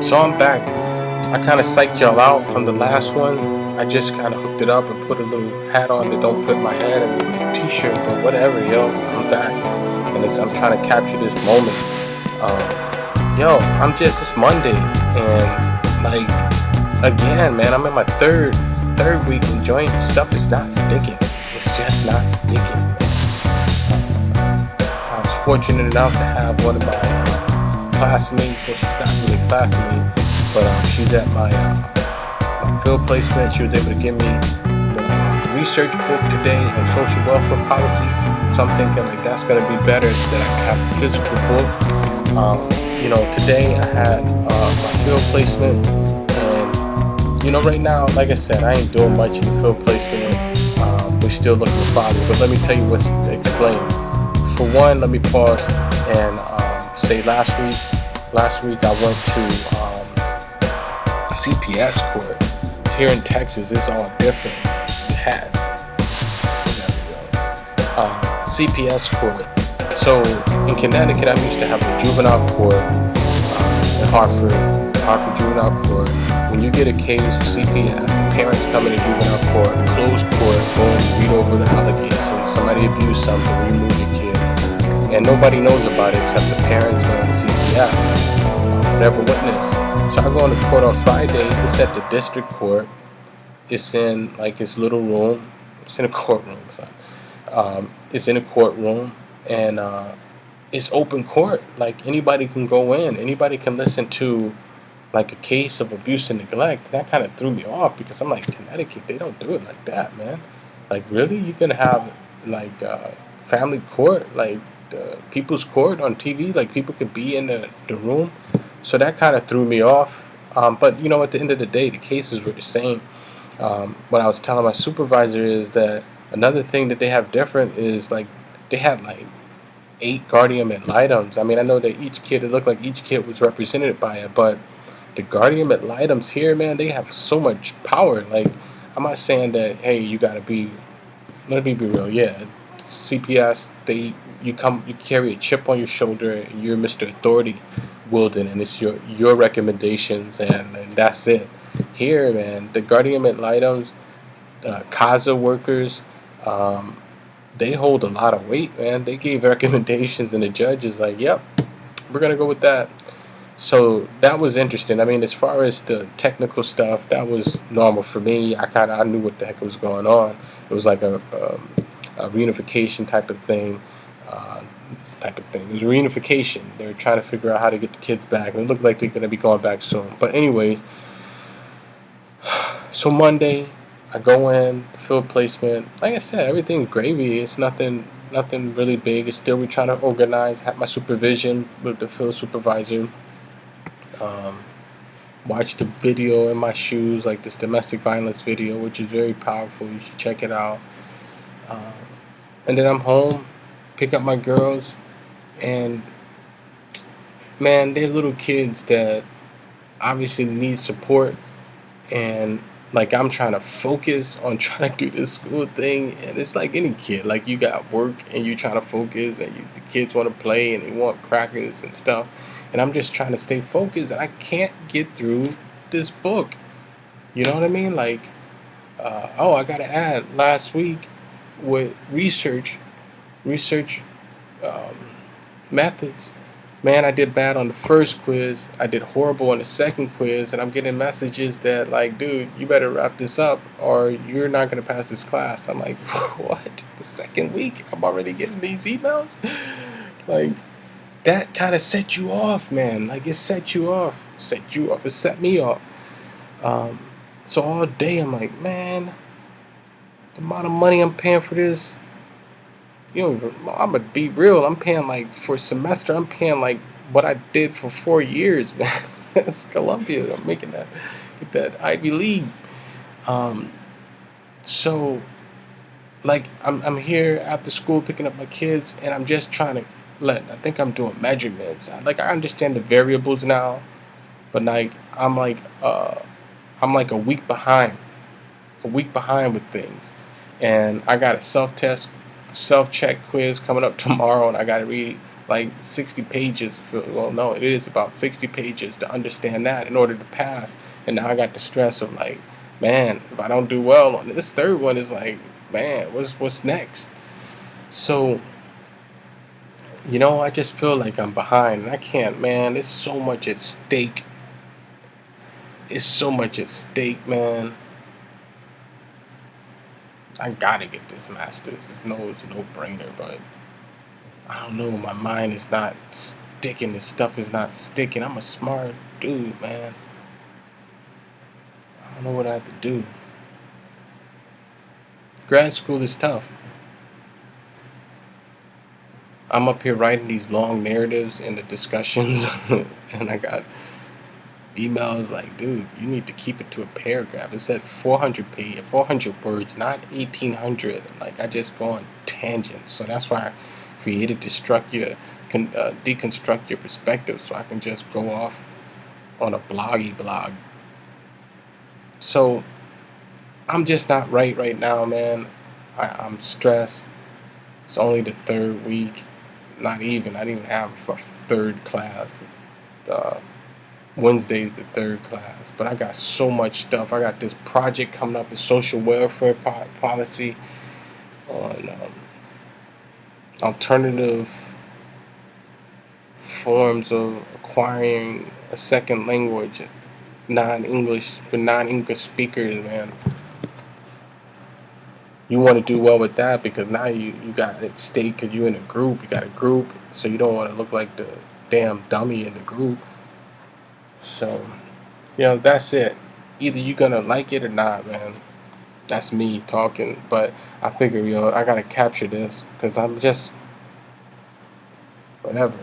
So I'm back. I kind of psyched y'all out from the last one. I just kind of hooked it up and put a little hat on that don't fit my head and a t-shirt, but whatever, yo. I'm back, and I'm trying to capture this moment. It's Monday, and like again, man, I'm in my third week enjoying stuff. Is not sticking. It's just not sticking. I was fortunate enough to have one of my classmates. Well, she's not really a classmate, but she's at my field placement. She was able to give me the research book today on social welfare policy. So I'm thinking like that's gonna be better that I can have the physical book. Today I had my field placement, and right now, like I said, I ain't doing much in the field placement. We're still looking for fathers, but let me tell you what's explained. For one, let me pause and say last week I went to CPS court. Here in Texas, it's all different. It had CPS court. So in Connecticut, I used to have a juvenile court in Hartford Juvenile Court. When you get a case for CPS, the parents come into juvenile court, closed court, boom, read over the allegations. Somebody abused something, remove your kid. And nobody knows about it except the parents and CPS, whatever witness. So I go into court on Friday. It's at the district court. It's in like this little room. It's in a courtroom. It's in a courtroom, and it's open court. Like anybody can go in. Anybody can listen to like a case of abuse and neglect. That kind of threw me off because I'm like, Connecticut, they don't do it like that, man. Like really, you can have like family court, like people's court on TV. Like people could be in the room. So that kind of threw me off. But at the end of the day, the cases were the same. What I was telling my supervisor is that another thing that they have different is like they had like 8 guardian ad litems. I mean, I know that it looked like each kid was represented by it, but the guardian ad litems here, man, they have so much power. Like, I'm not saying that, hey, you gotta be. Let me be real. Yeah, CPS, you carry a chip on your shoulder, and you're Mr. Authority wielding, and it's your recommendations, and that's it. Here, man, the guardian ad litems, CASA workers, they hold a lot of weight, man. They gave recommendations, and the judge is like, "Yep, we're gonna go with that." So that was interesting. I mean, as far as the technical stuff, that was normal for me. I knew what the heck was going on. It was like a reunification type of thing. It was a reunification. They were trying to figure out how to get the kids back, and it looked like they're going to be going back soon. But anyways, so Monday, I go in, field placement. Like I said, everything's gravy. It's nothing really big. It's still we're trying to organize. Have my supervision with the field supervisor. Watch the video in my shoes, like this domestic violence video, which is very powerful. You should check it out. And then I'm home, pick up my girls, and man, they're little kids that obviously need support. And like I'm trying to focus on trying to do this school thing, and it's like any kid. Like you got work and you trying to focus, and the kids want to play and they want crackers and stuff. And I'm just trying to stay focused, and I can't get through this book. You know what I mean? Like, I got to add last week with research methods. Man, I did bad on the first quiz. I did horrible on the second quiz, and I'm getting messages that like, dude, you better wrap this up, or you're not gonna pass this class. I'm like, what? The second week, I'm already getting these emails. Like, that kind of set you off, man. Like it set you off. It set me off. So all day I'm like, man, the amount of money I'm paying for this. I'm gonna be real. I'm paying like for a semester. I'm paying like what I did for 4 years, man. It's Columbia. I'm making that Ivy League. So like I'm here after school picking up my kids, and I'm just trying to I think I'm doing measurements. I understand the variables now, but like I'm like a week behind with things, and I got a self check quiz coming up tomorrow, and I got to like 60 pages. Well, no, it is about 60 pages to understand that in order to pass. And now I got the stress of like, man, if I don't do well on this third one, is like, man, what's next? So, I just feel like I'm behind, and I can't, man. There's so much at stake. It's so much at stake, man. I gotta get this master's. It's no brainer, but I don't know. My mind is not sticking. This stuff is not sticking. I'm a smart dude, man. I don't know what I have to do. Grad school is tough. I'm up here writing these long narratives in the discussions, and I got emails like, dude, you need to keep it to a paragraph. It said 400 words, not 1,800. Like, I just go on tangents. So that's why I created Deconstruct Your Perspective, so I can just go off on a blog. So I'm just not right now, man. I'm stressed. It's only the third week. Not even. I didn't even have a third class. Wednesday's the third class. But I got so much stuff. I got this project coming up in social welfare policy on alternative forms of acquiring a second language, non-English, for non-English speakers, man. You want to do well with that because now you got to stay, because you're in a group. You got a group, so you don't want to look like the damn dummy in the group. So, that's it. Either you're gonna like it or not, man. That's me talking, but I figure, I gotta capture this because I'm just whatever.